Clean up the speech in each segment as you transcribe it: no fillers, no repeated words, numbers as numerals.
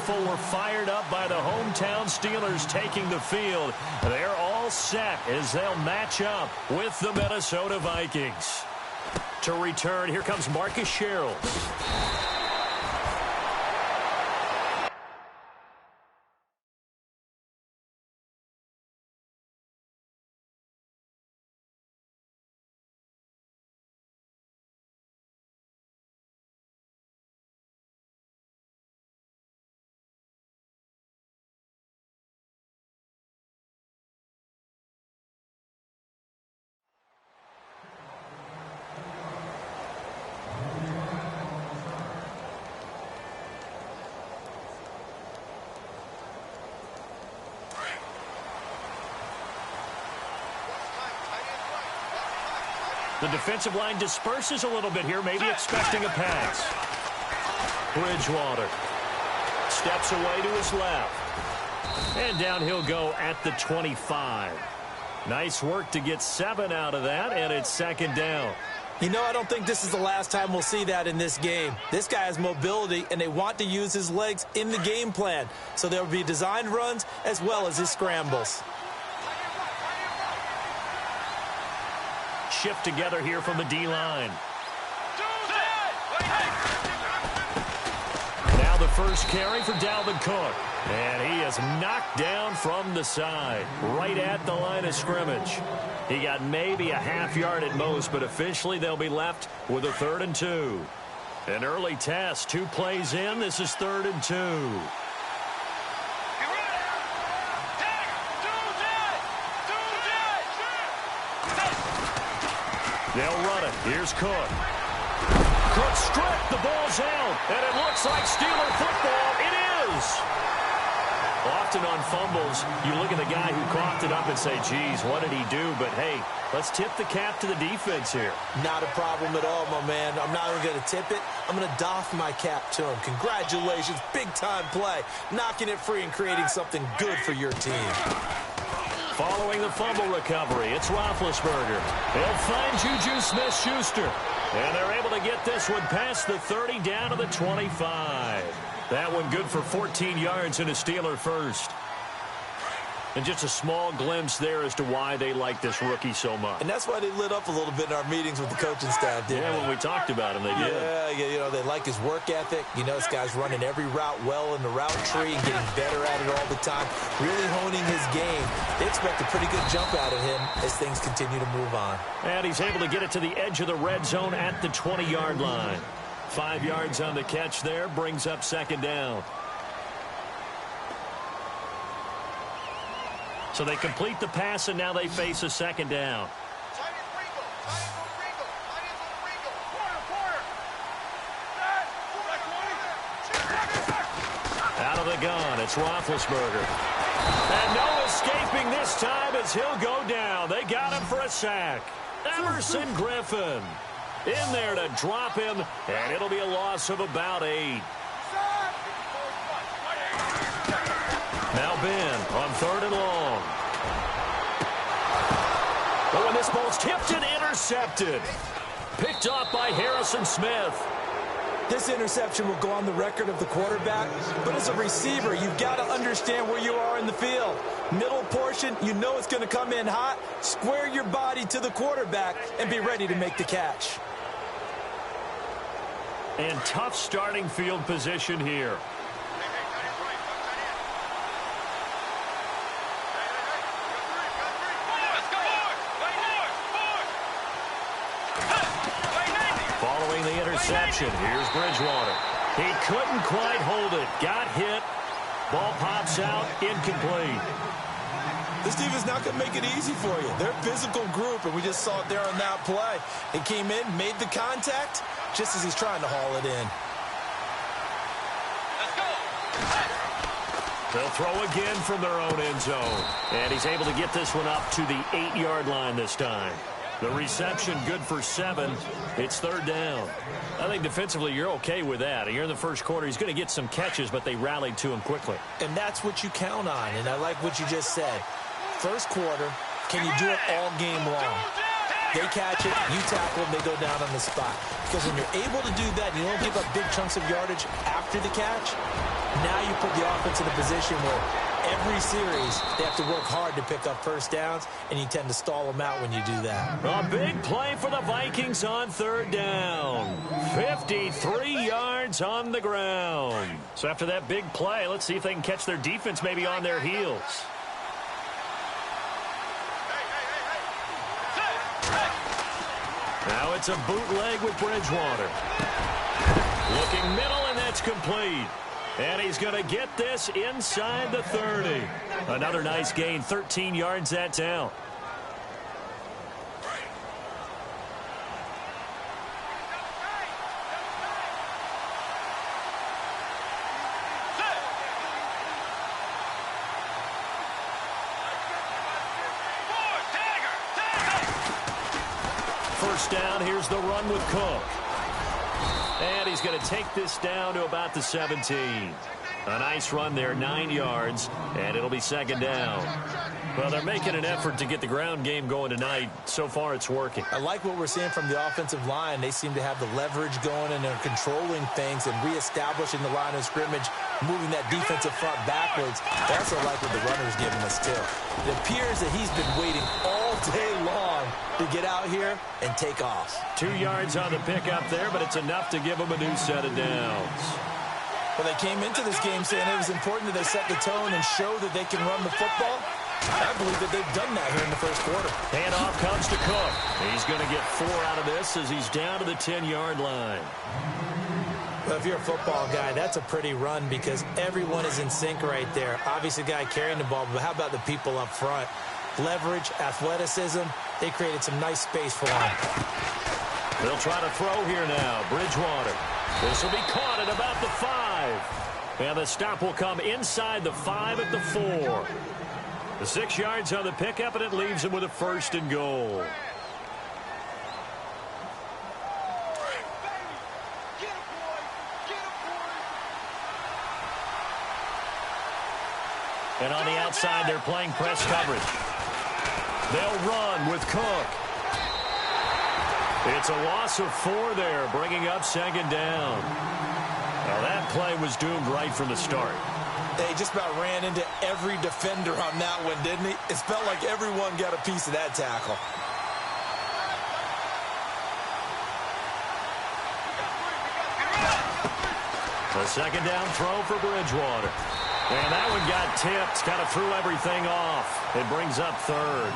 faithful were fired up by the hometown Steelers taking the field. They're all set as they'll match up with the Minnesota Vikings. To return, here comes Marcus Sherrill. The defensive line disperses a little bit here, maybe expecting a pass. Bridgewater steps away to his left. And down he'll go at the 25. Nice work to get 7 out of that, and it's second down. You know, I don't think this is the last time we'll see that in this game. This guy has mobility, and they want to use his legs in the game plan. So there will be designed runs as well as his scrambles. Shift together here from the D-line. Now the first carry for Dalvin Cook. And he is knocked down from the side, right at the line of scrimmage. He got maybe a half yard at most, but officially they'll be left with a 3rd and 2. An early test, 2 plays in. This is 3rd and 2. They'll run it. Here's Cook. Cook stripped. The ball's out. And it looks like Steeler football. It is. Often on fumbles, you look at the guy who coughed it up and say, geez, what did he do? But, hey, let's tip the cap to the defense here. Not a problem at all, my man. I'm not even going to tip it. I'm going to doff my cap to him. Congratulations. Big-time play. Knocking it free and creating something good for your team. Following the fumble recovery, it's Roethlisberger. They'll find Juju Smith-Schuster. And they're able to get this one past the 30 down to the 25. That one good for 14 yards and a Steeler first. And just a small glimpse there as to why they like this rookie so much. And that's why they lit up a little bit in our meetings with the coaching staff, didn't they? When we talked about him, they did. Yeah, you know, they like his work ethic. You know, this guy's running every route well in the route tree and getting better at it all the time, really honing his game. They expect a pretty good jump out of him as things continue to move on. And he's able to get it to the edge of the red zone at the 20-yard line. 5 yards on the catch there, brings up second down. So they complete the pass, and now they face a second down. Out of the gun, it's Roethlisberger. And no escaping this time as he'll go down. They got him for a sack. Emerson Griffin in there to drop him, and it'll be a loss of about 8. Now Ben on 3rd and long. But when this ball's tipped and intercepted. Picked off by Harrison Smith. This interception will go on the record of the quarterback, but as a receiver, you've got to understand where you are in the field. Middle portion, you know it's going to come in hot. Square your body to the quarterback and be ready to make the catch. And tough starting field position here. Following the interception, here's Bridgewater. He couldn't quite hold it. Got hit. Ball pops out, incomplete. This team is not going to make it easy for you. They're a physical group, and we just saw it there on that play. He came in, made the contact, just as he's trying to haul it in. They'll throw again from their own end zone. And he's able to get this one up to the 8-yard line this time. The reception good for 7. It's 3rd down. I think defensively you're okay with that. You're in the first quarter. He's going to get some catches, but they rallied to him quickly. And that's what you count on, and I like what you just said. First quarter, can you do it all game long? They catch it, you tackle them, they go down on the spot. Because when you're able to do that, you don't give up big chunks of yardage after the catch, Now you put the offense in a position where every series they have to work hard to pick up first downs, and you tend to stall them out when you do that. A big play for the Vikings on third down. 53 yards on the ground. So after that big play, let's see if they can catch their defense maybe on their heels. Now it's a bootleg with Bridgewater. Looking middle, and that's complete. And he's going to get this inside the 30. Another nice gain, 13 yards that down. First down, here's the run with Cook. And he's going to take this down to about the 17. A nice run there, 9 yards, and it'll be second down. Well, they're making an effort to get the ground game going tonight. So far, it's working. I like what we're seeing from the offensive line. They seem to have the leverage going, and they're controlling things and reestablishing the line of scrimmage, moving that defensive front backwards. I also like what the runner's giving us, too. It appears that he's been waiting all day long to get out here and take off. 2 yards on the pickup there, but it's enough to give them a new set of downs. Well, they came into this game saying it was important that they set the tone and show that they can run the football. I believe that they've done that here in the first quarter. Handoff comes to Cook. He's going to get 4 out of this as he's down to the 10-yard line. Well, if you're a football guy, that's a pretty run because everyone is in sync right there. Obviously, the guy carrying the ball, but how about the people up front? Leverage, athleticism, they created some nice space for him. They'll try to throw here now. Bridgewater. This will be caught at about the 5. And the stop will come inside the 5 at the 4. The 6 yards on the pickup, and it leaves him with a first and goal. And on the outside, they're playing press coverage. They'll run with Cook. It's a loss of 4 there, bringing up second down. Now that play was doomed right from the start. They just about ran into every defender on that one, didn't he? It felt like everyone got a piece of that tackle. A second down throw for Bridgewater. And that one got tipped, kind of threw everything off. It brings up third.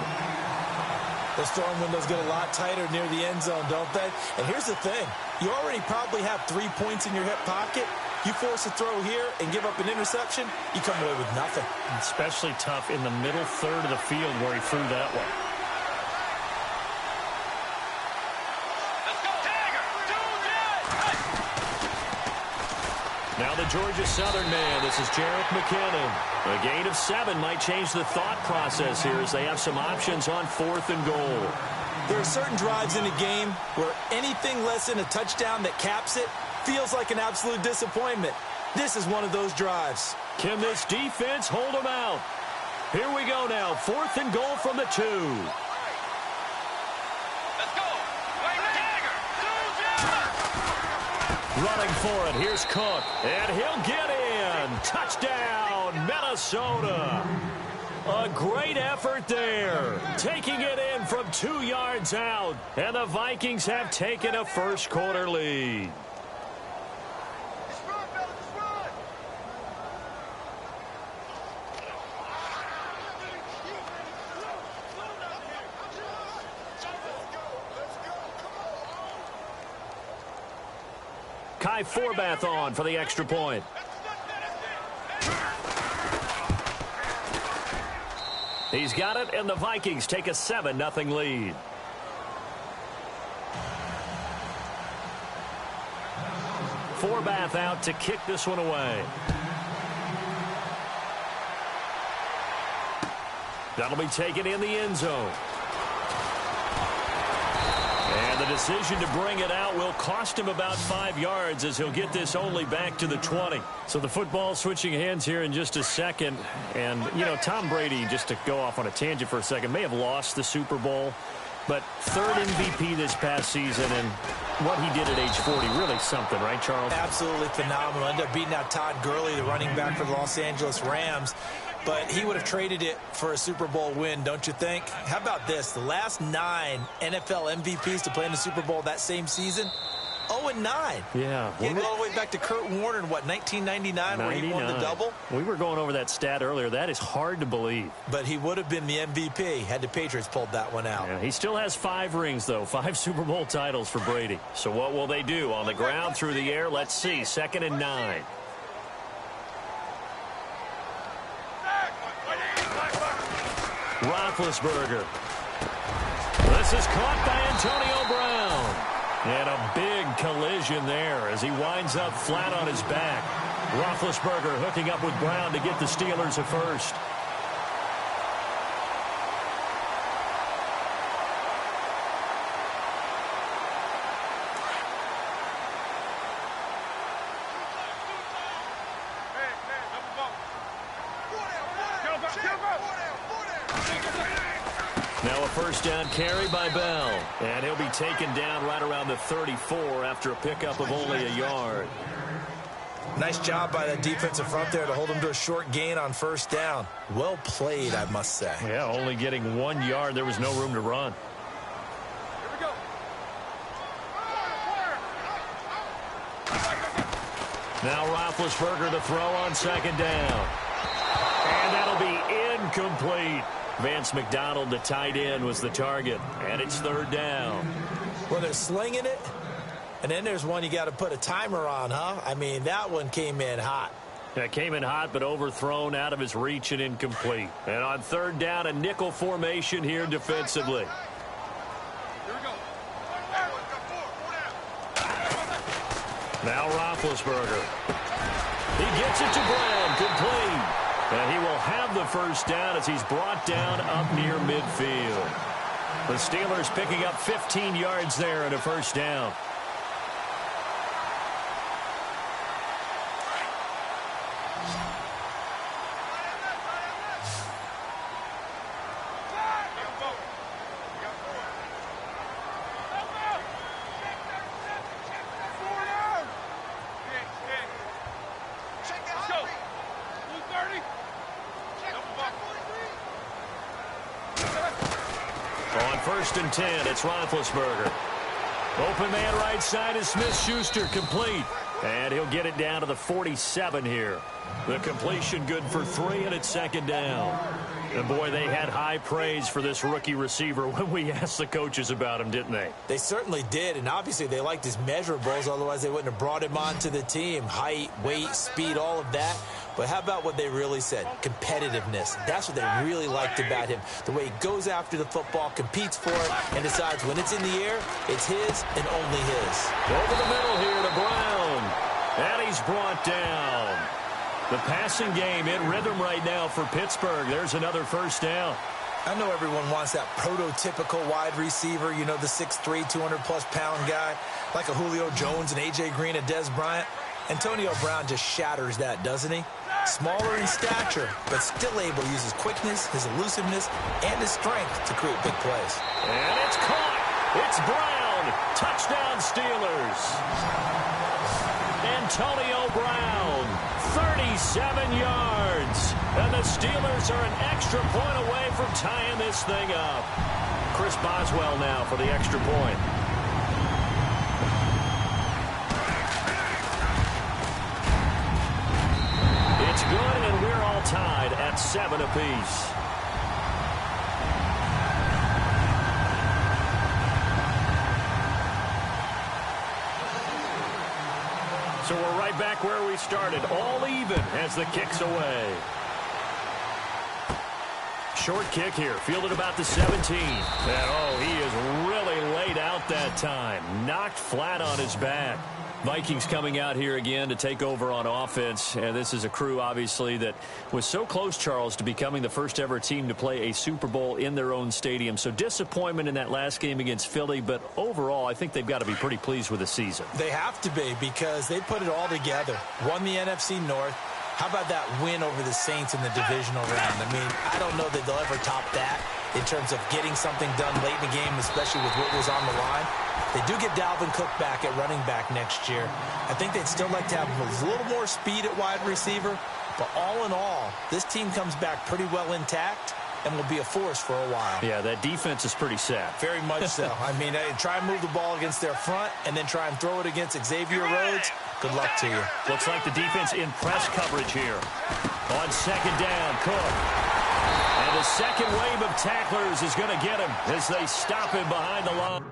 The storm windows get a lot tighter near the end zone, don't they? And here's the thing. You already probably have 3 points in your hip pocket. You force a throw here and give up an interception, you come away with nothing. Especially tough in the middle third of the field where he threw that one. Now the Georgia Southern man, this is Jarek McKinnon. A gain of 7 might change the thought process here as they have some options on 4th and goal. There are certain drives in the game where anything less than a touchdown that caps it feels like an absolute disappointment. This is one of those drives. Can this defense hold them out? Here we go now, 4th and goal from the 2. Running for it, here's Cook, and he'll get in. Touchdown, Minnesota. A great effort there, taking it in from 2 yards out, and the Vikings have taken a first quarter lead. Kai Forbath on for the extra point. He's got it, and the Vikings take a 7-0 lead. Forbath out to kick this one away. That'll be taken in the end zone. And the decision to bring it out will cost him about 5 yards as he'll get this only back to the 20. So the football switching hands here in just a second. And, you know, Tom Brady, just to go off on a tangent for a second, may have lost the Super Bowl. But third MVP this past season, and what he did at age 40, really something, right, Charles? Absolutely phenomenal. Ended up beating out Todd Gurley, the running back for the Los Angeles Rams. But he would have traded it for a Super Bowl win, don't you think? How about this? The last 9 NFL MVPs to play in the Super Bowl that same season, 0-9. Yeah. Getting all the way back to Kurt Warner in, what, 1999 where he won the double? We were going over that stat earlier. That is hard to believe. But he would have been the MVP had the Patriots pulled that one out. Yeah, he still has 5 rings, though. 5 Super Bowl titles for Brady. So what will they do? On the ground, through the air? Let's see. 2nd and 9. Roethlisberger. This is caught by Antonio Brown. And a big collision there as he winds up flat on his back. Roethlisberger hooking up with Brown to get the Steelers a first. Now a first down carry by Bell. And he'll be taken down right around the 34 after a pickup of only a yard. Nice job by that defensive front there to hold him to a short gain on first down. Well played, I must say. Yeah, only getting 1 yard. There was no room to run. Here we go. Now Roethlisberger to throw on 2nd down. And that'll be incomplete. Vance McDonald, the tight end, was the target. And it's 3rd down. Well, they're slinging it. And then there's one you got to put a timer on, huh? I mean, that one came in hot. That came in hot, but overthrown out of his reach and incomplete. And on 3rd down, a nickel formation here defensively. Here we go. Now Roethlisberger. He gets it to Brown, complete. And he will have the first down as he's brought down up near midfield. The Steelers picking up 15 yards there and a first down. On 1st and 10, it's Roethlisberger. Open man right side is Smith-Schuster, complete. And he'll get it down to the 47 here. The completion good for 3, and it's 2nd down. And boy, they had high praise for this rookie receiver when we asked the coaches about him, didn't they? They certainly did, and obviously they liked his measurables, otherwise they wouldn't have brought him onto the team. Height, weight, speed, all of that. But how about what they really said? Competitiveness. That's what they really liked about him. The way he goes after the football, competes for it, and decides when it's in the air, it's his and only his. Over the middle here to Brown. And he's brought down. The passing game in rhythm right now for Pittsburgh. There's another first down. I know everyone wants that prototypical wide receiver, you know, the 6'3", 200-plus pound guy, like a Julio Jones and A.J. Green and Des Bryant. Antonio Brown just shatters that, doesn't he? Smaller in stature, but still able to use his quickness, his elusiveness, and his strength to create big plays. And it's caught. It's Brown. Touchdown, Steelers. Antonio Brown, 37 yards. And the Steelers are an extra point away from tying this thing up. Chris Boswell now for the extra point. It's good, and we're all tied at 7 apiece. So we're right back where we started, all even as the kick's away. Short kick here, fielded about the 17. And oh, he is really laid out that time. Knocked flat on his back. Vikings coming out here again to take over on offense. And this is a crew, obviously, that was so close, Charles, to becoming the first ever team to play a Super Bowl in their own stadium. So disappointment in that last game against Philly. But overall, I think they've got to be pretty pleased with the season. They have to be, because they put it all together. Won the NFC North. How about that win over the Saints in the divisional round? I mean, I don't know that they'll ever top that. in terms of getting something done late in the game, especially with what was on the line. They do get Dalvin Cook back at running back next year. I think they'd still like to have a little more speed at wide receiver. But all in all, this team comes back pretty well intact and will be a force for a while. Yeah, that defense is pretty set. Very much so. I mean, try and move the ball against their front and then try and throw it against Xavier Rhodes. Good luck to you. Looks like the defense in press coverage here. On second down, Cook. And the second wave of tacklers is going to get him as they stop him behind the line.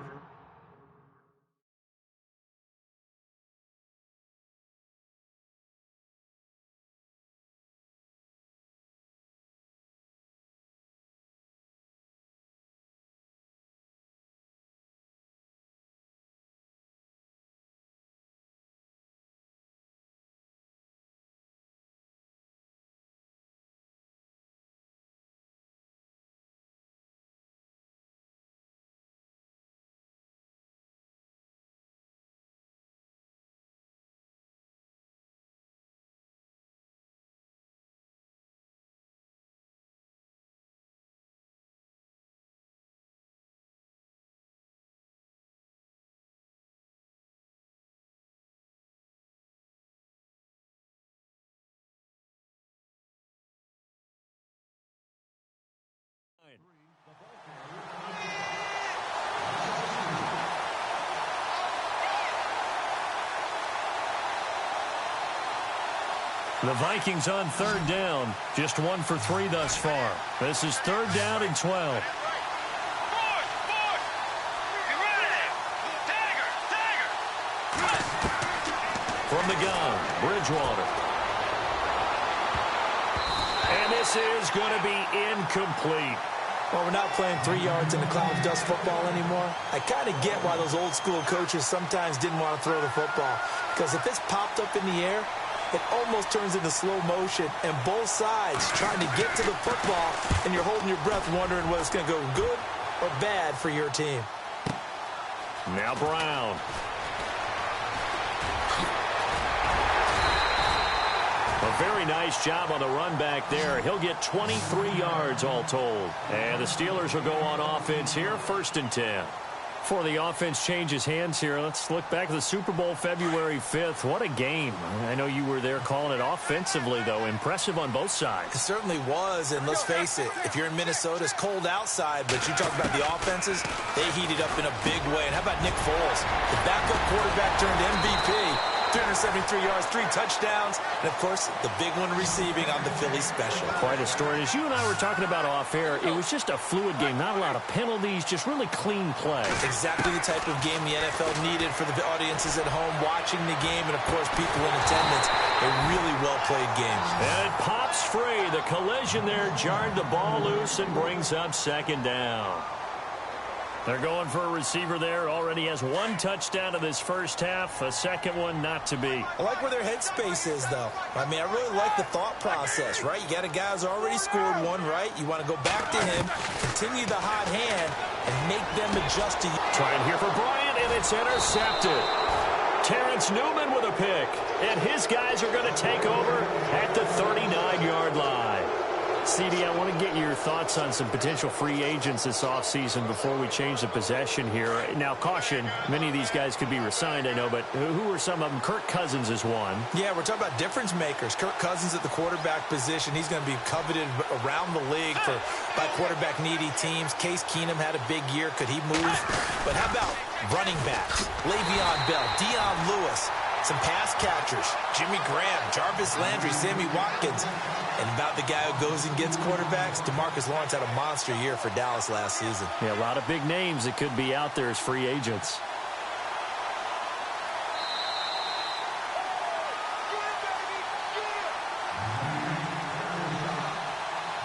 The Vikings on third down. Just 1 for 3 thus far. This is third down and 12. From the gun, Bridgewater. And this is going to be incomplete. Well, we're not playing 3 yards in the cloud of dust football anymore. I kind of get why those old school coaches sometimes didn't want to throw the football. Because if it's popped up in the air, it almost turns into slow motion, and both sides trying to get to the football, and you're holding your breath wondering whether it's going to go good or bad for your team. Now Brown. A very nice job on the run back there. He'll get 23 yards all told. And the Steelers will go on offense here, 1st and 10. Before the offense changes hands here, let's look back at the Super Bowl February 5th. What a game. I know you were there calling it offensively, though. Impressive on both sides. It certainly was, and let's face it, if you're in Minnesota, it's cold outside, but you talk about the offenses, they heated up in a big way. And how about Nick Foles? The backup quarterback turned MVP. 373 yards, 3 touchdowns, and, of course, the big one receiving on the Philly special. Quite a story. As you and I were talking about off air, it was just a fluid game. Not a lot of penalties, just really clean play. Exactly the type of game the NFL needed for the audiences at home watching the game, and, of course, people in attendance. A really well-played game. And it pops free. The collision there jarred the ball loose and brings up second down. They're going for a receiver there. Already has 1 touchdown in this first half. A second one not to be. I like where their headspace is, though. I mean, I really like the thought process, right? You got a guy who's already scored 1, right? You want to go back to him, continue the hot hand, and make them adjust to you. Trying here for Bryant, and it's intercepted. Terrence Newman with a pick. And his guys are going to take over at the 39-yard line. CD, I want to get your thoughts on some potential free agents this offseason before we change the possession here. Now, caution, many of these guys could be resigned, I know, but who are some of them? Kirk Cousins is one. Yeah, we're talking about difference makers. Kirk Cousins at the quarterback position. He's going to be coveted around the league by quarterback-needy teams. Case Keenum had a big year. Could he move? But how about running backs? Le'Veon Bell, Dion Lewis, some pass catchers, Jimmy Graham, Jarvis Landry, Sammy Watkins. And about the guy who goes and gets quarterbacks, DeMarcus Lawrence had a monster year for Dallas last season. Yeah, a lot of big names that could be out there as free agents.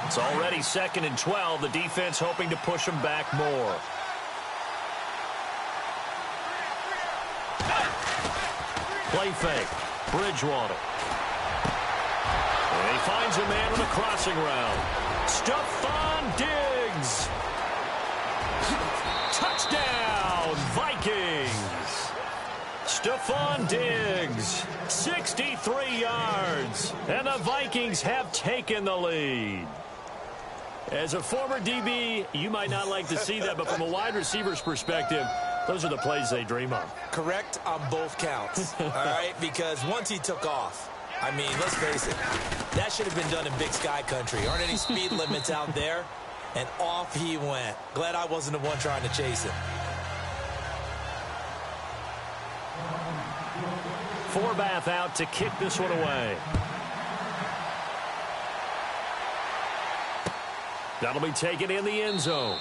It's already 2nd and 12. The defense hoping to push them back more. Play fake. Bridgewater. And he finds a man on a crossing route. Stephon Diggs. Touchdown, Vikings. Stephon Diggs, 63 yards. And the Vikings have taken the lead. As a former DB, you might not like to see that, but from a wide receiver's perspective, those are the plays they dream of. Correct on both counts, all right? Because once he took off, I mean, let's face it, that should have been done in Big Sky country. Aren't any speed limits out there? And off he went. Glad I wasn't the one trying to chase him. Forbath out to kick this one away. That'll be taken in the end zone.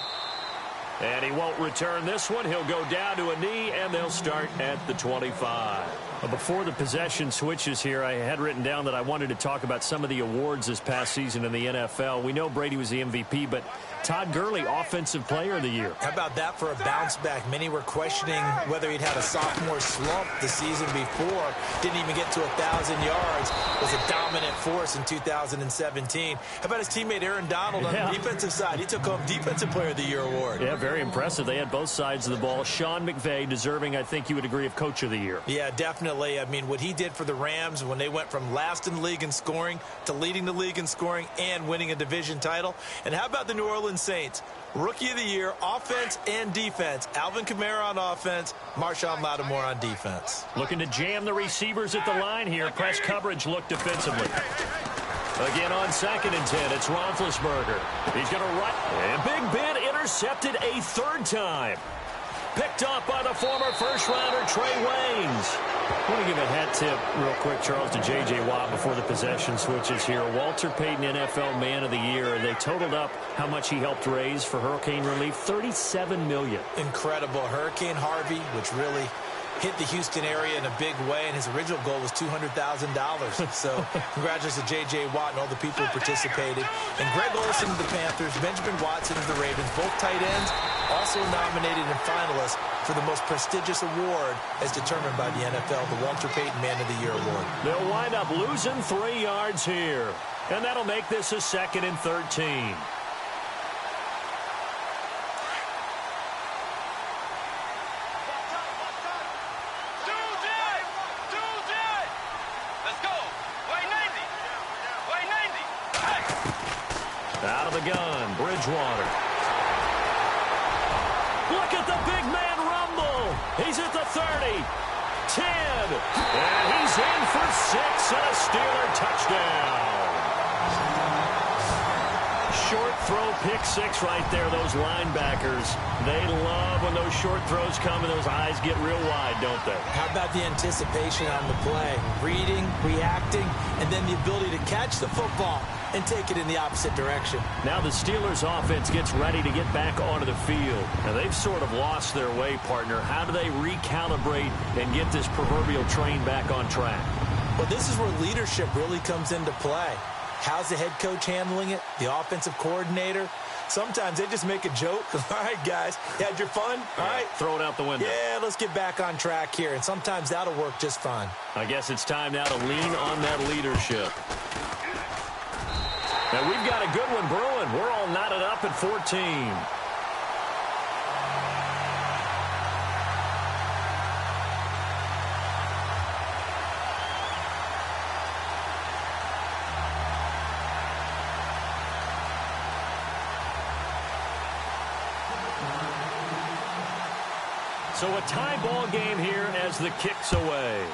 And he won't return this one. He'll go down to a knee, and they'll start at the 25. Before the possession switches here, I had written down that I wanted to talk about some of the awards this past season in the NFL. We know Brady was the MVP, but Todd Gurley, Offensive Player of the Year. How about that for a bounce back? Many were questioning whether he'd had a sophomore slump the season before. Didn't even get to 1,000 yards. Was a dominant force in 2017. How about his teammate Aaron Donald on the defensive side? He took home Defensive Player of the Year award. Yeah, very impressive. They had both sides of the ball. Sean McVay deserving, I think you would agree, of Coach of the Year. Yeah, definitely. I mean, what he did for the Rams when they went from last in the league in scoring to leading the league in scoring and winning a division title. And how about the New Orleans Saints? Rookie of the Year, offense and defense. Alvin Kamara on offense, Marshawn Lattimore on defense. Looking to jam the receivers at the line here. Press coverage look defensively. Again on 2nd and 10, it's Roethlisberger. He's going to run. And Big Ben intercepted a third time. Picked up by the former first-rounder Trey Waynes. I want to give a hat tip real quick, Charles, to J.J. Watt before the possession switches here. Walter Payton, NFL Man of the Year. They totaled up how much he helped raise for hurricane relief, $37 million. Incredible. Hurricane Harvey, which really hit the Houston area in a big way, and his original goal was $200,000. So congratulations to J.J. Watt and all the people who participated. And Greg Olsen of the Panthers, Benjamin Watson of the Ravens, both tight ends, also nominated and finalists for the most prestigious award as determined by the NFL, the Walter Payton Man of the Year award. They'll wind up losing 3 yards here, and that'll make this a 2nd and 13. Out of the gun, Bridgewater. Look at the big man rumble. He's at the 30, 10, and he's in for 6 and a Steeler touchdown. Short throw, pick 6 right there. Those linebackers, they love when those short throws come and those eyes get real wide, don't they? How about the anticipation on the play? Reading, reacting, and then the ability to catch the football and take it in the opposite direction. Now the Steelers offense gets ready to get back onto the field. Now they've sort of lost their way, partner. How do they recalibrate and get this proverbial train back on track? Well, this is where leadership really comes into play. How's the head coach handling it? The offensive coordinator? Sometimes they just make a joke. All right, guys, you had your fun? All right. Throw it out the window. Yeah, let's get back on track here. And sometimes that'll work just fine. I guess it's time now to lean on that leadership. Now we've got a good one brewing. We're all knotted up at 14. So a tie ball game here as the kick's away.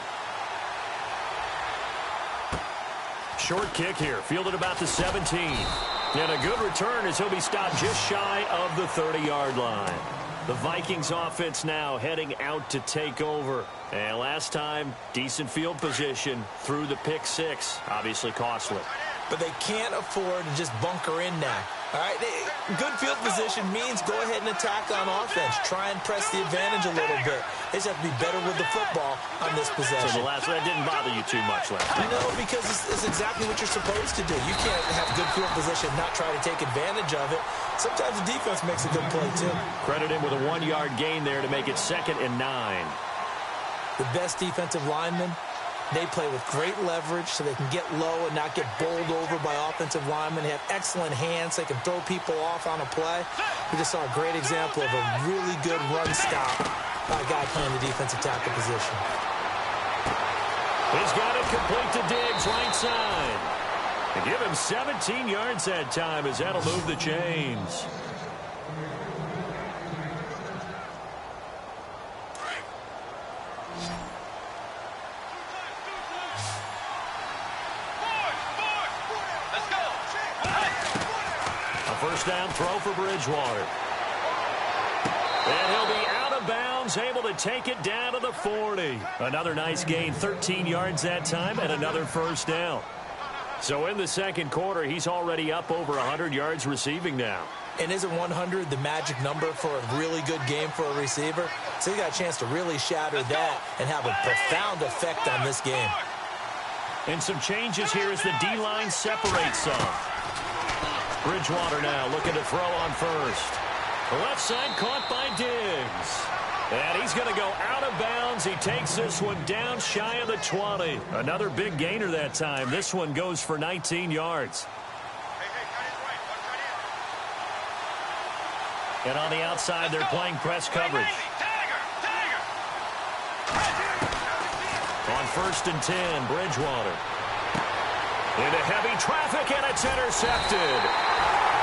Short kick here, fielded about the 17. And a good return as he'll be stopped just shy of the 30-yard line. The Vikings offense now heading out to take over. And last time, decent field position through the pick 6. Obviously costly. But they can't afford to just bunker in now. All right, good field position means go ahead and attack on offense. Try and press the advantage a little bit. They just have to be better with the football on this possession. So the last one didn't bother you too much last time? No, because it's exactly what you're supposed to do. You can't have good field position and not try to take advantage of it. Sometimes the defense makes a good play, too. Credit him with a 1-yard gain there to make it 2nd and 9. The best defensive linemen, they play with great leverage so they can get low and not get bowled over by offensive linemen. They have excellent hands. They can throw people off on a play. We just saw a great example of a really good run stop by a guy playing the defensive tackle position. He's got it complete to Diggs, right side. And give him 17 yards that time as that'll move the chains. A first down throw for Bridgewater. And he'll be out of bounds, able to take it down to the 40. Another nice gain, 13 yards that time, and another first down. So in the second quarter, he's already up over 100 yards receiving now. And isn't 100 the magic number for a really good game for a receiver? So he got a chance to really shatter that and have a profound effect on this game. And some changes here as the D-line separates some. Bridgewater now looking to throw on first. The left side caught by Diggs. And he's going to go out of bounds. He takes this one down shy of the 20. Another big gainer that time. This one goes for 19 yards. And on the outside, they're playing press coverage. On first and 10, Bridgewater. Into heavy traffic, and it's intercepted.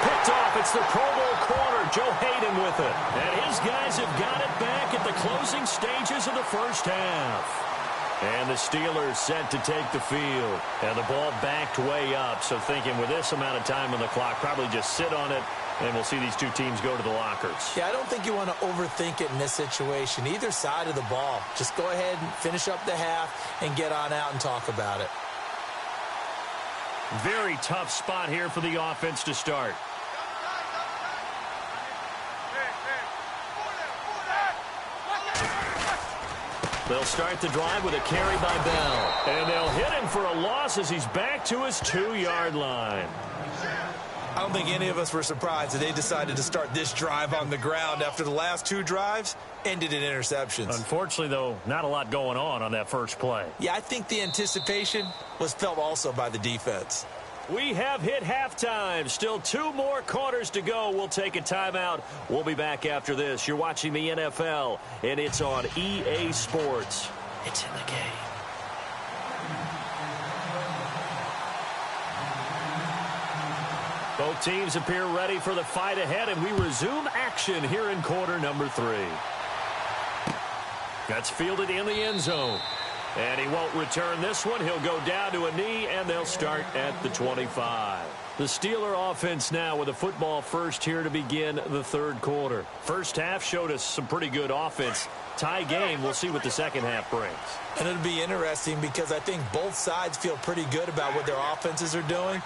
Picked off. It's the Pro Bowl corner, Joe Hayden with it. And his guys have got it back at the closing stages of the first half. And the Steelers set to take the field. And the ball backed way up. So thinking with this amount of time on the clock, probably just sit on it, and we'll see these two teams go to the lockers. Yeah, I don't think you want to overthink it in this situation. Either side of the ball. Just go ahead and finish up the half and get on out and talk about it. Very tough spot here for the offense to start. They'll start the drive with a carry by Bell. And they'll hit him for a loss as he's back to his 2-yard line. I don't think any of us were surprised that they decided to start this drive on the ground after the last two drives ended in interceptions. Unfortunately, though, not a lot going on that first play. Yeah, I think the anticipation was felt also by the defense. We have hit halftime. Still 2 more quarters to go. We'll take a timeout. We'll be back after this. You're watching the NFL, and it's on EA Sports. It's in the game. Both teams appear ready for the fight ahead, and we resume action here in quarter number 3. That's fielded in the end zone. And he won't return this one. He'll go down to a knee, and they'll start at the 25. The Steeler offense now with a football first here to begin the third quarter. First half showed us some pretty good offense. Tie game, we'll see what the second half brings. And it'll be interesting because I think both sides feel pretty good about what their offenses are doing.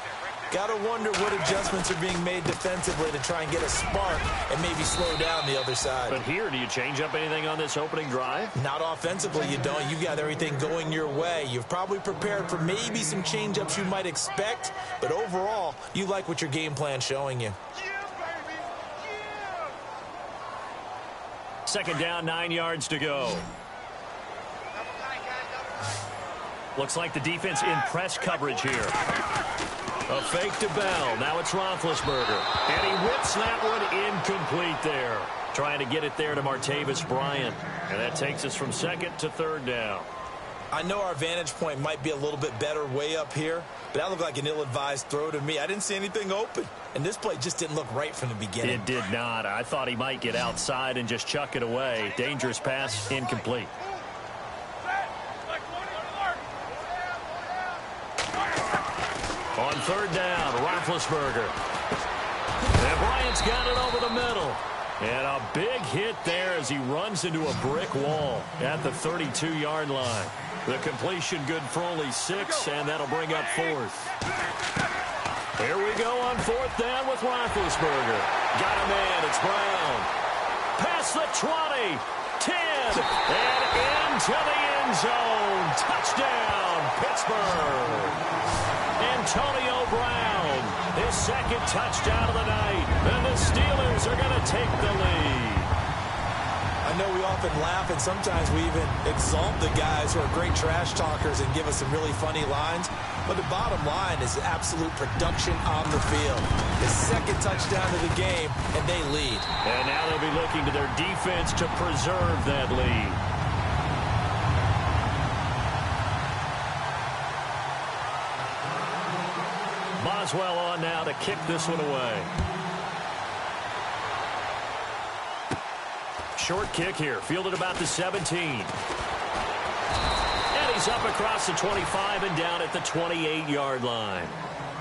Got to wonder what adjustments are being made defensively to try and get a spark and maybe slow down the other side. But here, do you change up anything on this opening drive? Not offensively, you don't. You've got everything going your way. You've probably prepared for maybe some change-ups you might expect, but overall, you like what your game plan's showing you. Second down, 9 yards to go. Looks like the defense in press coverage here. A fake to Bell. Now it's Roethlisberger. And he whips that one incomplete there. Trying to get it there to Martavis Bryant. And that takes us from second to third down. I know our vantage point might be a little bit better way up here, but that looked like an ill-advised throw to me. I didn't see anything open. And this play just didn't look right from the beginning. It did not. I thought he might get outside and just chuck it away. Dangerous pass, incomplete. On third down, Roethlisberger. And Bryant's got it over the middle. And a big hit there as he runs into a brick wall at the 32-yard line. The completion good for only 6, and that'll bring up fourth. Here we go on fourth down with Roethlisberger. Got a man, it's Brown. Past the 20, 10, and into the end zone. Touchdown, Pittsburgh. Antonio Brown, his second touchdown of the night, and the Steelers are going to take the lead. I know we often laugh, and sometimes we even exalt the guys who are great trash talkers and give us some really funny lines, but the bottom line is absolute production on the field. His second touchdown of the game, and they lead. And now they'll be looking to their defense to preserve that lead. Boswell on now to kick this one away. Short kick here, fielded about the 17. And he's up across the 25 and down at the 28-yard line.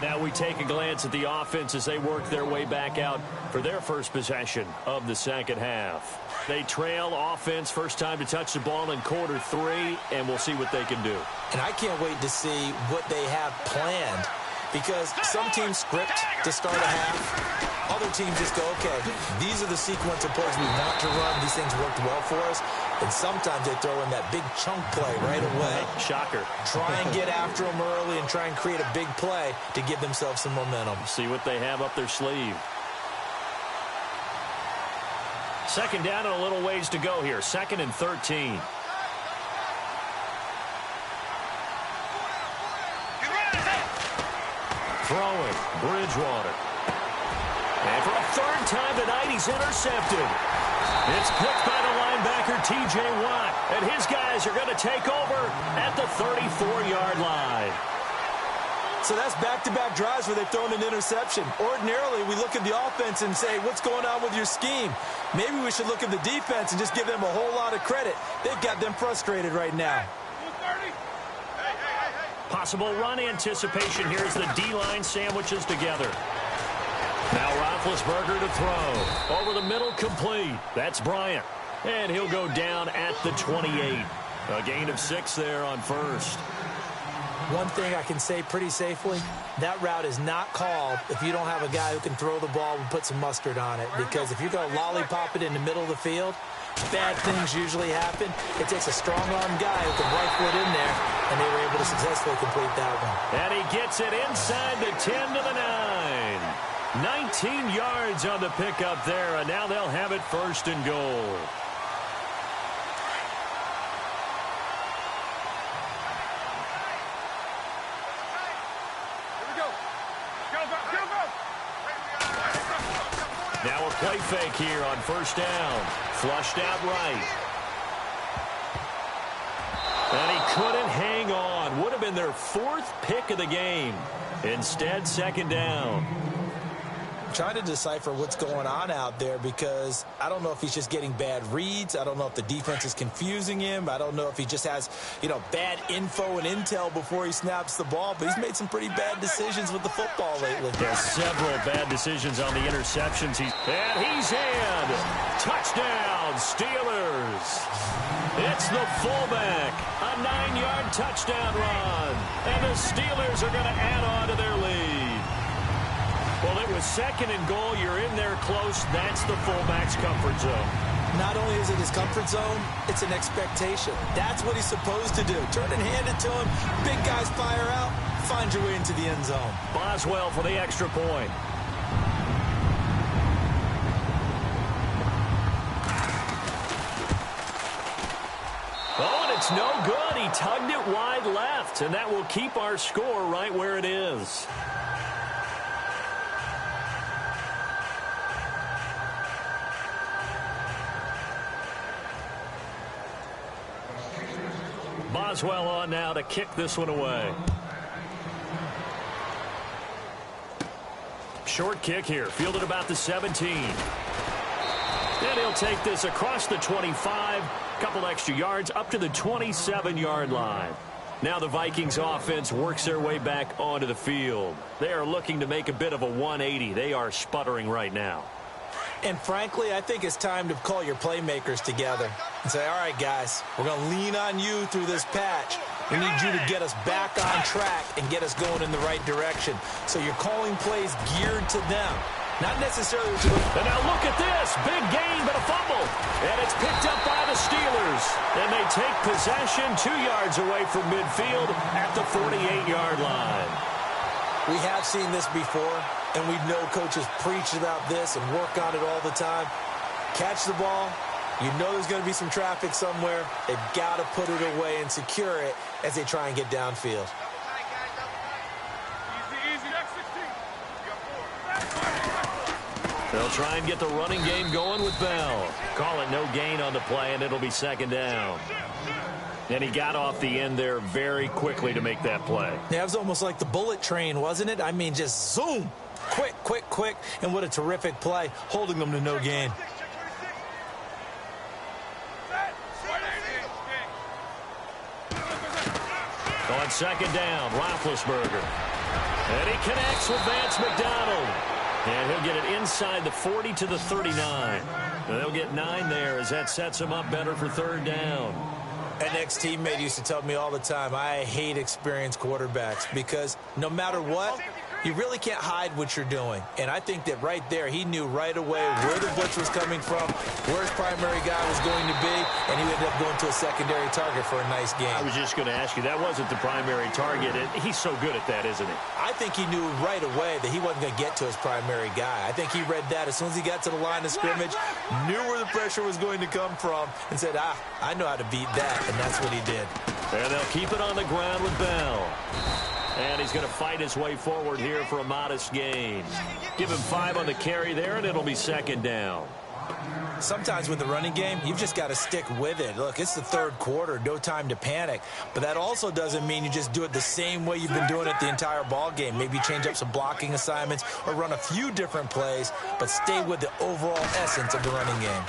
Now we take a glance at the offense as they work their way back out for their first possession of the second half. They trail offense, first time to touch the ball in quarter 3, and we'll see what they can do. And I can't wait to see what they have planned, because some teams script to start a half. Other teams just go, okay, these are the sequence of plays we want to run. These things worked well for us. And sometimes they throw in that big chunk play right away. Shocker. Try and get after them early and try and create a big play to give themselves some momentum. See what they have up their sleeve. Second down and a little ways to go here. 2nd and 13. Throwing, Bridgewater. And for a third time tonight, he's intercepted. It's picked by the linebacker, T.J. Watt. And his guys are going to take over at the 34-yard line. So that's back-to-back drives where they've thrown an interception. Ordinarily, we look at the offense and say, what's going on with your scheme? Maybe we should look at the defense and just give them a whole lot of credit. They've got them frustrated right now. Possible run anticipation here as the D-line sandwiches together. Now Roethlisberger to throw. Over the middle, complete. That's Bryant. And he'll go down at the 28. A gain of 6 there on first. One thing I can say pretty safely, that route is not called if you don't have a guy who can throw the ball and put some mustard on it. Because if you're going to lollipop it in the middle of the field, bad things usually happen. It takes a strong-arm guy who can right foot in there, and they were able to successfully complete that one. And he gets it inside the 10 to the 9. 19 yards on the pickup there, and now they'll have it 1st and goal. Now a play fake here on 1st down. Flushed out right. And he couldn't hang on. Would have been their 4th pick of the game. Instead, 2nd down. Trying to decipher what's going on out there, because I don't know if he's just getting bad reads. I don't know if the defense is confusing him. I don't know if he just has, bad info and intel before he snaps the ball. But he's made some pretty bad decisions with the football lately. There's several bad decisions on the interceptions. And he's in. Touchdown, Steelers. It's the fullback. A 9-yard touchdown run. And the Steelers are going to add on to their lead. Well, it was 2nd and goal. You're in there close. That's the fullback's comfort zone. Not only is it his comfort zone, it's an expectation. That's what he's supposed to do. Turn and hand it to him. Big guys fire out. Find your way into the end zone. Boswell for the extra point. Oh, and it's no good. He tugged it wide left, and that will keep our score right where it is. Boswell on now to kick this one away. Short kick here, fielded about the 17. And he'll take this across the 25, couple extra yards up to the 27-yard line. Now the Vikings offense works their way back onto the field. They are looking to make a bit of a 180. They are sputtering right now. And frankly, I think it's time to call your playmakers together and say, all right, guys, we're going to lean on you through this patch. We need you to get us back on track and get us going in the right direction. So you're calling plays geared to them, not necessarily to the... And now look at this. Big gain, but a fumble. And it's picked up by the Steelers. And they take possession 2 yards away from midfield at the 48-yard line. We have seen this before, and we know coaches preach about this and work on it all the time. Catch the ball. You know there's going to be some traffic somewhere. They've got to put it away and secure it as they try and get downfield. They'll try and get the running game going with Bell. Call it no gain on the play, and it'll be 2nd down. And he got off the end there very quickly to make that play. Yeah, it was almost like the bullet train, wasn't it? I mean, just zoom. Quick, quick, quick. And what a terrific play, holding them to no gain. On second down, Roethlisberger. And he connects with Vance McDonald. And he'll get it inside the 40 to the 39. And they'll get 9 there as that sets him up better for third down. An ex-teammate used to tell me all the time, I hate experienced quarterbacks because no matter what, you really can't hide what you're doing. And I think that right there, he knew right away where the blitz was coming from, where his primary guy was going to be, and he ended up going to a secondary target for a nice game. I was just going to ask you, that wasn't the primary target. He's so good at that, isn't he? I think he knew right away that he wasn't going to get to his primary guy. I think he read that as soon as he got to the line of scrimmage, knew where the pressure was going to come from, and said, I know how to beat that, and that's what he did. And they'll keep it on the ground with Bell. And he's going to fight his way forward here for a modest gain. Give him 5 on the carry there, and it'll be second down. Sometimes with the running game, you've just got to stick with it. Look, it's the third quarter, no time to panic. But that also doesn't mean you just do it the same way you've been doing it the entire ball game. Maybe change up some blocking assignments or run a few different plays, but stay with the overall essence of the running game.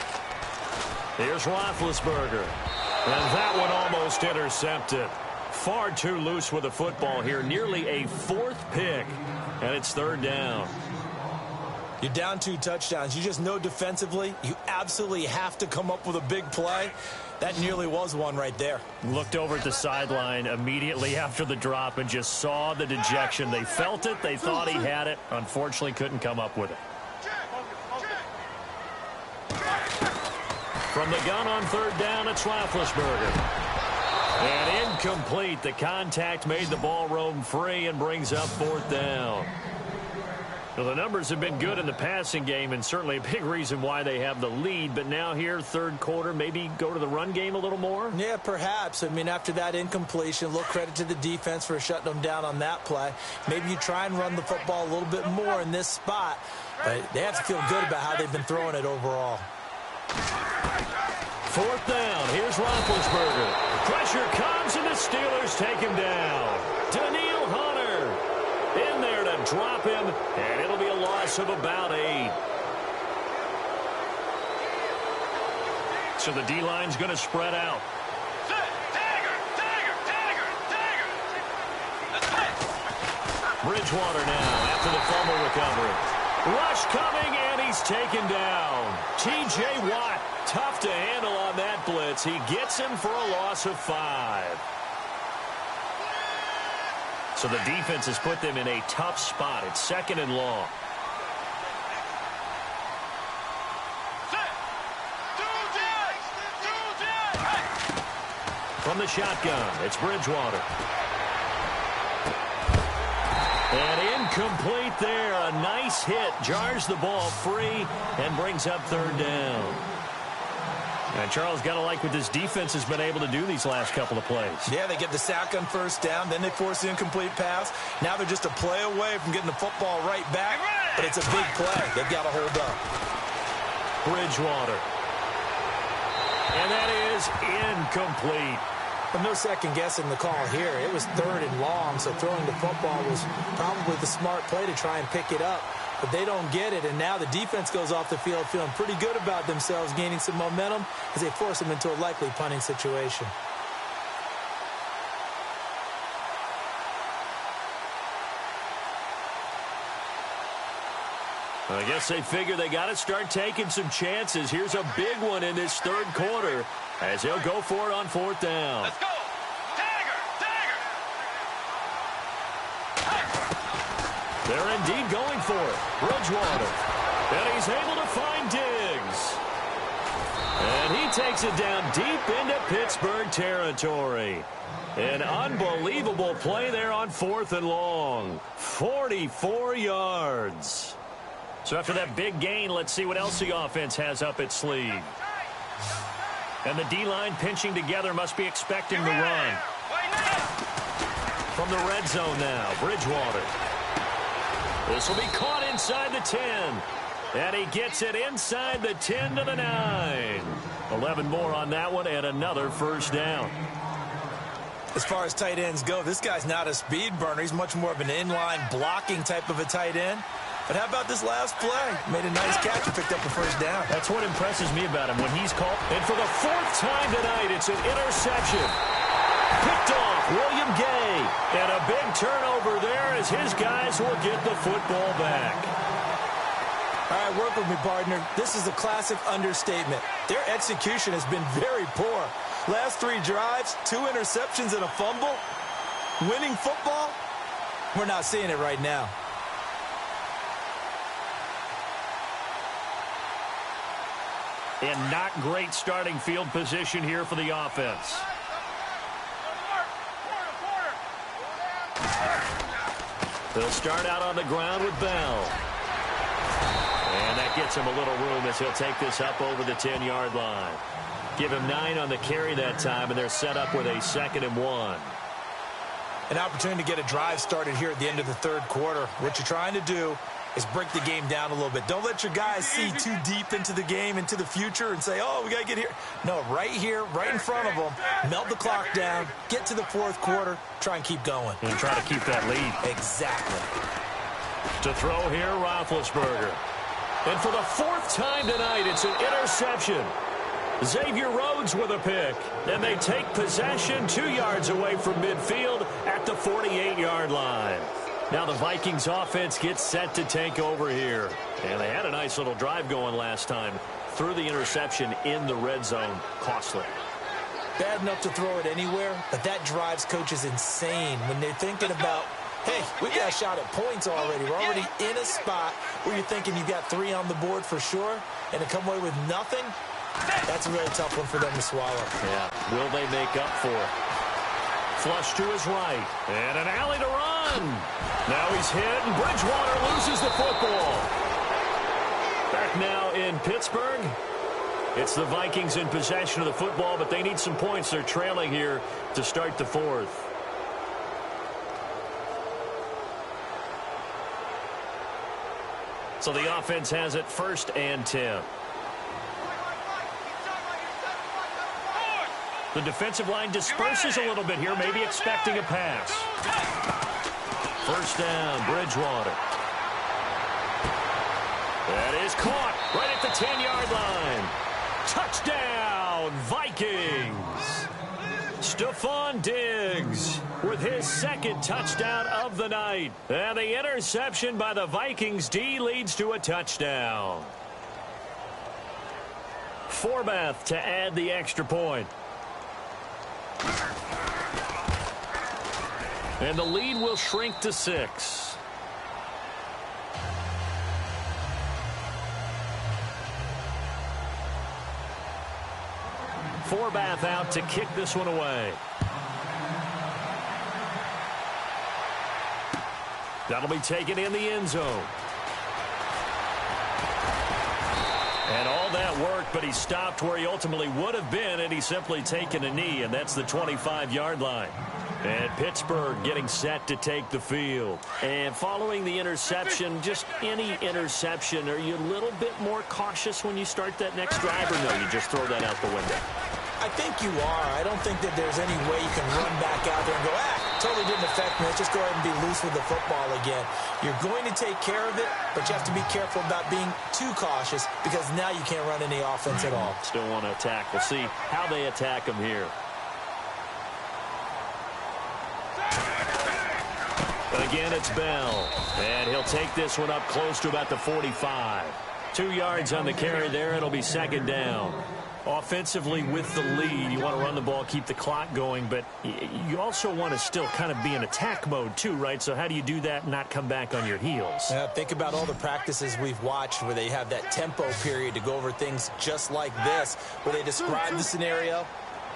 Here's Roethlisberger. And that one almost intercepted. Far too loose with the football here. Nearly a 4th pick. And it's third down. You're down 2 touchdowns. You just know defensively you absolutely have to come up with a big play. That nearly was one right there. Looked over at the sideline immediately after the drop and just saw the dejection. They felt it. They thought he had it. Unfortunately, couldn't come up with it. From the gun on third down, it's Roethlisberger. And incomplete. The contact made the ball roam free and brings up fourth down. Well, the numbers have been good in the passing game and certainly a big reason why they have the lead. But now here, third quarter, maybe go to the run game a little more? Yeah, perhaps. I mean, after that incompletion, a little credit to the defense for shutting them down on that play. Maybe you try and run the football a little bit more in this spot. But they have to feel good about how they've been throwing it overall. Fourth down. Here's Roethlisberger. Pressure comes, and the Steelers take him down. Daniil Hunter in there to drop him, and it'll be a loss of about 8. So the D-line's going to spread out. Bridgewater now after the fumble recovery. Rush coming, and he's taken down. T.J. Watt, tough to handle on that blitz. He gets him for a loss of 5. So the defense has put them in a tough spot. It's second and long. From the shotgun, it's Bridgewater. And incomplete there. A nice hit. Jars the ball free and brings up third down. And Charles, got to like what this defense has been able to do these last couple of plays. Yeah, they get the sack on first down. Then they force the incomplete pass. Now they're just a play away from getting the football right back. But it's a big play. They've got to hold up. Bridgewater. And that is incomplete. But no second guessing the call here. It was third and long, so throwing the football was probably the smart play to try and pick it up. But they don't get it, and now the defense goes off the field feeling pretty good about themselves, gaining some momentum as they force them into a likely punting situation. I guess they figure they got to start taking some chances. Here's a big one in this third quarter as they'll go for it on fourth down. Let's go. Tiger, Tiger. They're indeed going for it. Bridgewater. And he's able to find Diggs. And he takes it down deep into Pittsburgh territory. An unbelievable play there on fourth and long. 44 yards. So after that big gain, let's see what else the offense has up its sleeve. And the D-line pinching together must be expecting the run. From the red zone now, Bridgewater. This will be caught inside the 10. And he gets it inside the 10 to the 9. 11 more on that one and another first down. As far as tight ends go, this guy's not a speed burner. He's much more of an inline blocking type of a tight end. But how about this last play? Made a nice catch and picked up the first down. That's what impresses me about him when he's called. And for the fourth time tonight, it's an interception. Picked off William Gay. And a big turnover there as his guys will get the football back. All right, work with me, partner. This is a classic understatement. Their execution has been very poor. Last 3 drives, 2 interceptions and a fumble. Winning football? We're not seeing it right now. And not great starting field position here for the offense. They'll start out on the ground with Bell. And that gets him a little room as he'll take this up over the 10-yard line. Give him 9 on the carry that time, and they're set up with a 2nd and 1. An opportunity to get a drive started here at the end of the third quarter. What you're trying to do is break the game down a little bit. Don't let your guys see too deep into the game, into the future, and say, oh, we got to get here. No, right here, right in front of them, melt the clock down, get to the fourth quarter, try and keep going. And try to keep that lead. Exactly. To throw here, Roethlisberger. And for the 4th time tonight, it's an interception. Xavier Rhodes with a pick. And they take possession 2 yards away from midfield at the 48-yard line. Now the Vikings offense gets set to take over here. And they had a nice little drive going last time. Threw the interception in the red zone. Costly. Bad enough to throw it anywhere, but that drives coaches insane when they're thinking about, hey, we got a shot at points already. We're already in a spot where you're thinking you got 3 on the board for sure, and to come away with nothing, that's a really tough one for them to swallow. Yeah, will they make up for it? Flush to his right, and an alley to run. Now he's hit, and Bridgewater loses the football. Back now in Pittsburgh. It's the Vikings in possession of the football, but they need some points. They're trailing here to start the 4th. So the offense has it 1st and 10. The defensive line disperses a little bit here, maybe expecting a pass. 1st down, Bridgewater. That is caught right at the 10-yard line. Touchdown, Vikings. Stephon Diggs with his 2nd touchdown of the night. And the interception by the Vikings D leads to a touchdown. Forbath to add the extra point. And the lead will shrink to 6. Forbath out to kick this one away. That'll be taken in the end zone. And all that worked, but he stopped where he ultimately would have been, and he's simply taken a knee, and that's the 25-yard line. And Pittsburgh getting set to take the field. And following the interception, just any interception, are you a little bit more cautious when you start that next drive, or no, you just throw that out the window? I think you are. I don't think that there's any way you can run back out there and go, totally didn't affect me. Let's just go ahead and be loose with the football again. You're going to take care of it, but you have to be careful about being too cautious because now you can't run any offense at all. Still want to attack. We'll see how they attack him here. Again, it's Bell. And he'll take this one up close to about the 45. 2 yards on the carry there. It'll be 2nd down. Offensively with the lead, you want to run the ball, keep the clock going, but you also want to still kind of be in attack mode too, right? So how do you do that and not come back on your heels? Yeah, think about all the practices we've watched where they have that tempo period to go over things just like this, where they describe the scenario,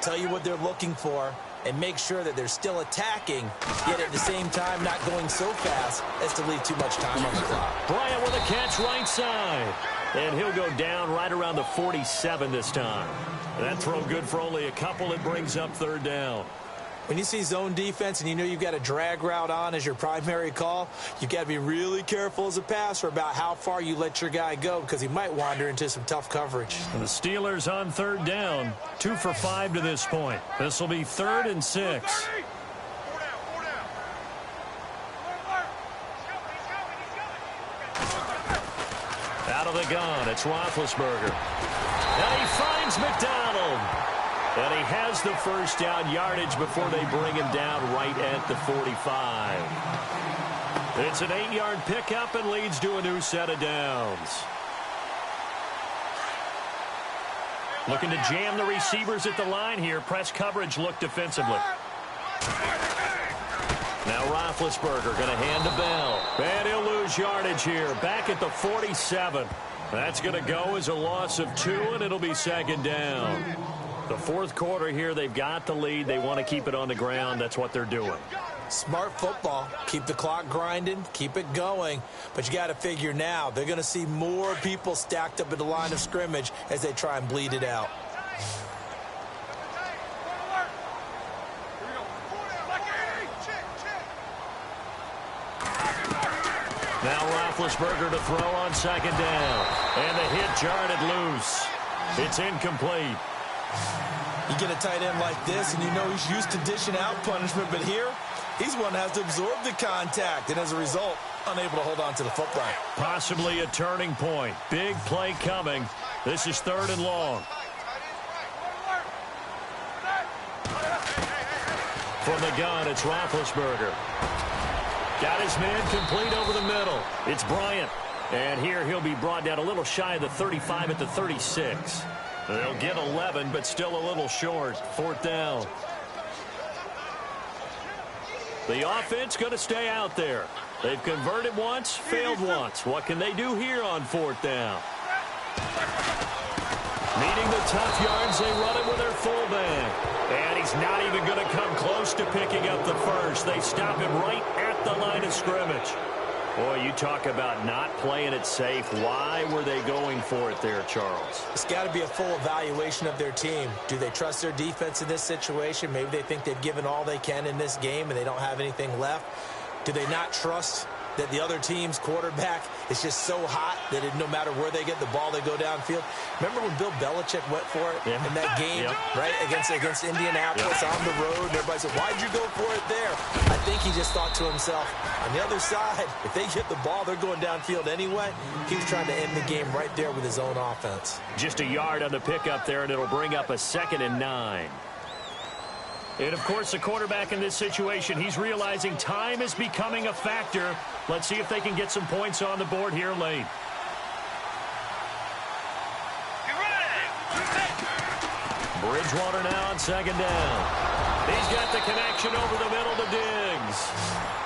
tell you what they're looking for, and make sure that they're still attacking, yet at the same time not going so fast as to leave too much time on the clock. Bryant with a catch right side. And he'll go down right around the 47 this time. That throw good for only a couple. It brings up 3rd down. When you see zone defense and you know you've got a drag route on as your primary call, you've got to be really careful as a passer about how far you let your guy go because he might wander into some tough coverage. And the Steelers on 3rd down, 2 for 5 to this point. This will be 3rd and 6. Out of the gun, it's Roethlisberger. And he finds McDonald. And he has the first down yardage before they bring him down right at the 45. It's an 8-yard pickup and leads to a new set of downs. Looking to jam the receivers at the line here. Press coverage look defensively. Now Roethlisberger going to hand to Bell. And he'll lose yardage here. Back at the 47. That's going to go as a loss of 2, and it'll be second down. The fourth quarter here, they've got the lead. They want to keep it on the ground. That's what they're doing. Smart football. Keep the clock grinding. Keep it going. But you got to figure now, they're going to see more people stacked up at the line of scrimmage as they try and bleed it out. Now Roethlisberger to throw on second down. And the hit jarred it loose. It's incomplete. You get a tight end like this, and you know he's used to dishing out punishment, but here, he's one that has to absorb the contact, and as a result, unable to hold on to the football. Possibly a turning point. Big play coming. This is 3rd and long. From the gun, it's Roethlisberger. Got his man complete over the middle. It's Bryant. And here he'll be brought down a little shy of the 35 at the 36. They'll get 11, but still a little short. 4th down. The offense going to stay out there. They've converted once, failed once. What can they do here on 4th down? Needing the tough yards, they run it with their fullback. And he's not even going to come close to picking up the first. They stop him right at the line of scrimmage. Boy, you talk about not playing it safe. Why were they going for it there, Charles? It's got to be a full evaluation of their team. Do they trust their defense in this situation? Maybe they think they've given all they can in this game and they don't have anything left. Do they not trust that the other team's quarterback is just so hot that no matter where they get the ball, they go downfield? Remember when Bill Belichick went for it in that game, right, against Indianapolis on the road? And everybody said, why'd you go for it there? I think he just thought to himself, on the other side, if they get the ball, they're going downfield anyway. He was trying to end the game right there with his own offense. Just a yard on the pickup there, and it'll bring up a 2nd and 9. And, of course, the quarterback in this situation, he's realizing time is becoming a factor. Let's see if they can get some points on the board here late. Bridgewater now on second down. He's got the connection over the middle to Diggs.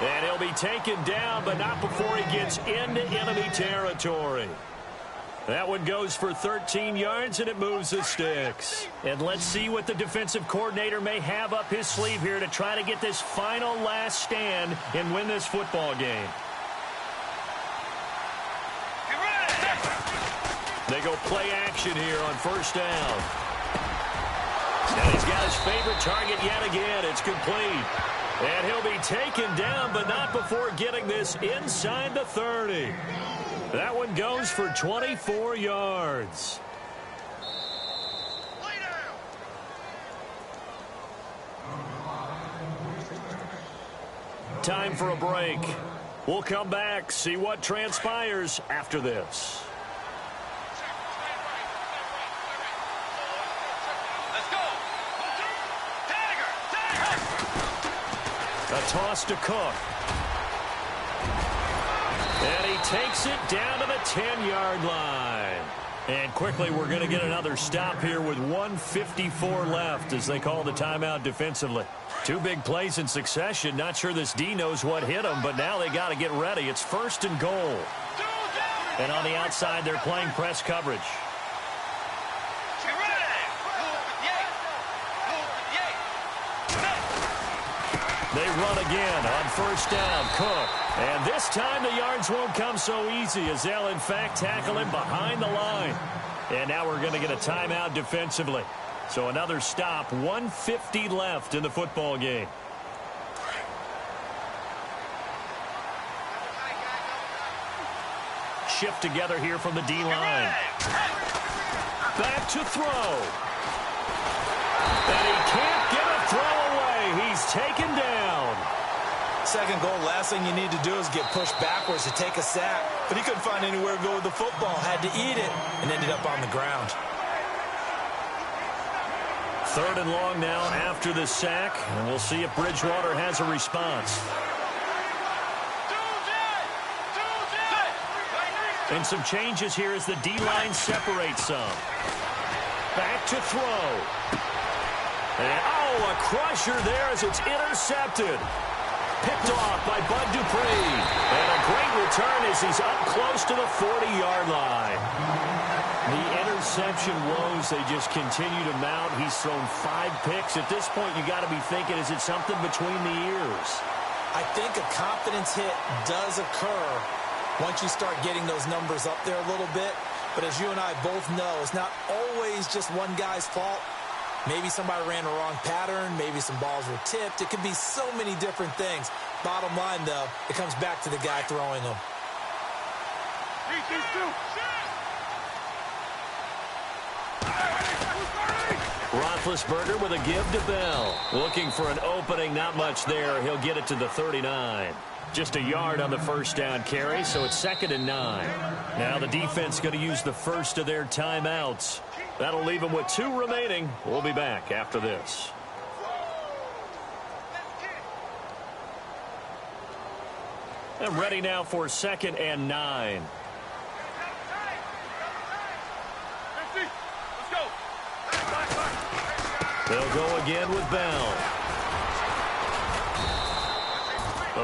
And he'll be taken down, but not before he gets into enemy territory. That one goes for 13 yards, and it moves the sticks. And let's see what the defensive coordinator may have up his sleeve here to try to get this final last stand and win this football game. They go play action here on 1st down. And he's got his favorite target yet again. It's complete. And he'll be taken down, but not before getting this inside the 30. That one goes for 24 yards. Time for a break. We'll come back, see what transpires after this. A toss to Cook. And he takes it down to the 10-yard line. And quickly, we're going to get another stop here with 1:54 left as they call the timeout defensively. 2 big plays in succession. Not sure this D knows what hit them, but now they got to get ready. It's 1st and goal. And on the outside, they're playing press coverage. They run again on 1st down. Cook. And this time the yards won't come so easy as they'll, in fact, tackle him behind the line. And now we're going to get a timeout defensively. So another stop. 1:50 left in the football game. Shift together here from the D-line. Back to throw. And he can't get a throw away. He's taken down. 2nd goal, last thing you need to do is get pushed backwards to take a sack. but he couldn't find anywhere to go with the football. Had to eat it and ended up on the ground. 3rd and long now after the sack, and we'll see if Bridgewater has a response. And some changes here as the D-line separates some. Back to throw. And, a crusher there as it's intercepted. Picked off by Bud Dupree. And a great return as he's up close to the 40-yard line. The interception woes, they just continue to mount. He's thrown 5 picks. At this point, you got to be thinking, is it something between the ears? I think a confidence hit does occur once you start getting those numbers up there a little bit. But as you and I both know, it's not always just one guy's fault. Maybe somebody ran a wrong pattern. Maybe some balls were tipped. It could be so many different things. Bottom line, though, it comes back to the guy throwing them. Roethlisberger with a give to Bell. Looking for an opening, not much there. He'll get it to the 39. Just a yard on the first down carry, so it's 2nd and 9. Now the defense going to use the first of their timeouts. That'll leave them with 2 remaining. We'll be back after this. And ready now for 2nd and 9. They'll go again with Bell.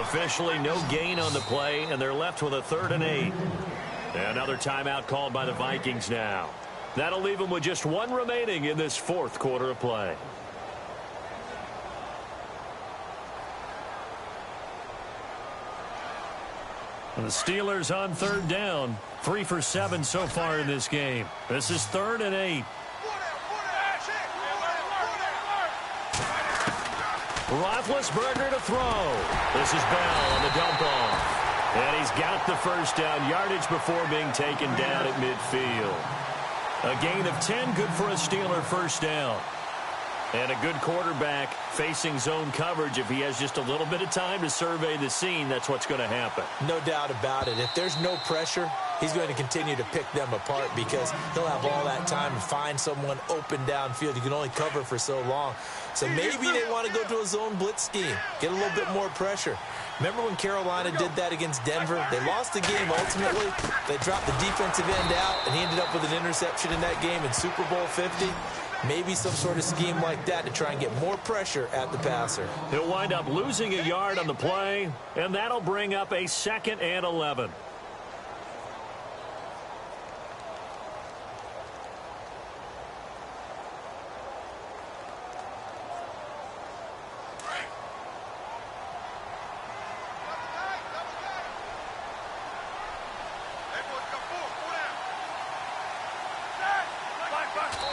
Officially no gain on the play, and they're left with a 3rd and 8. Another timeout called by the Vikings now. That'll leave them with just 1 remaining in this 4th quarter of play. And the Steelers on 3rd down. 3 for 7 so far in this game. This is 3rd and 8. Roethlisberger to throw. This is Bell on the dump off. And he's got the first down, yardage before being taken down at midfield. A gain of 10, good for a Steeler first down. And a good quarterback facing zone coverage. If he has just a little bit of time to survey the scene, that's what's going to happen. No doubt about it. If there's no pressure, he's going to continue to pick them apart because he'll have all that time to find someone open downfield. You can only cover for so long. So maybe they want to go to a zone blitz scheme, get a little bit more pressure. Remember when Carolina did that against Denver? They lost the game ultimately. They dropped the defensive end out, and he ended up with an interception in that game in Super Bowl 50. Maybe some sort of scheme like that to try and get more pressure at the passer. He'll wind up losing a yard on the play, and that'll bring up a 2nd and 11.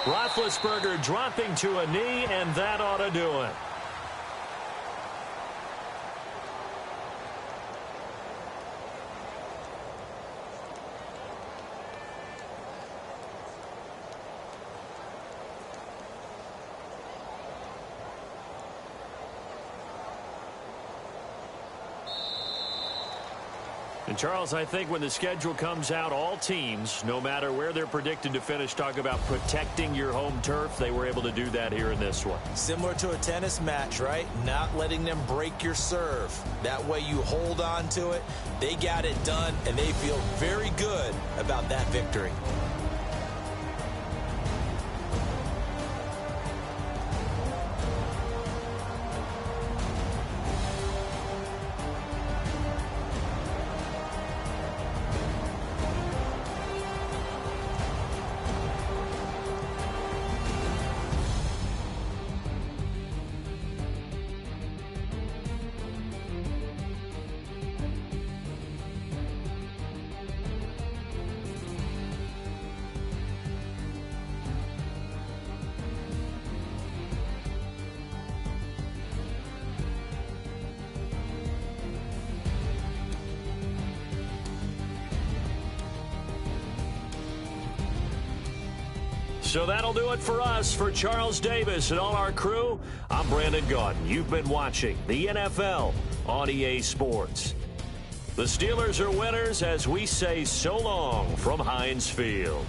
Roethlisberger dropping to a knee, and that ought to do it. And, Charles, I think when the schedule comes out, all teams, no matter where they're predicted to finish, talk about protecting your home turf. They were able to do that here in this one. Similar to a tennis match, right? Not letting them break your serve. That way you hold on to it. They got it done, and they feel very good about that victory. So that'll do it for us. For Charles Davis and all our crew, I'm Brandon Gaudin. You've been watching the NFL on EA Sports. The Steelers are winners as we say so long from Heinz Field.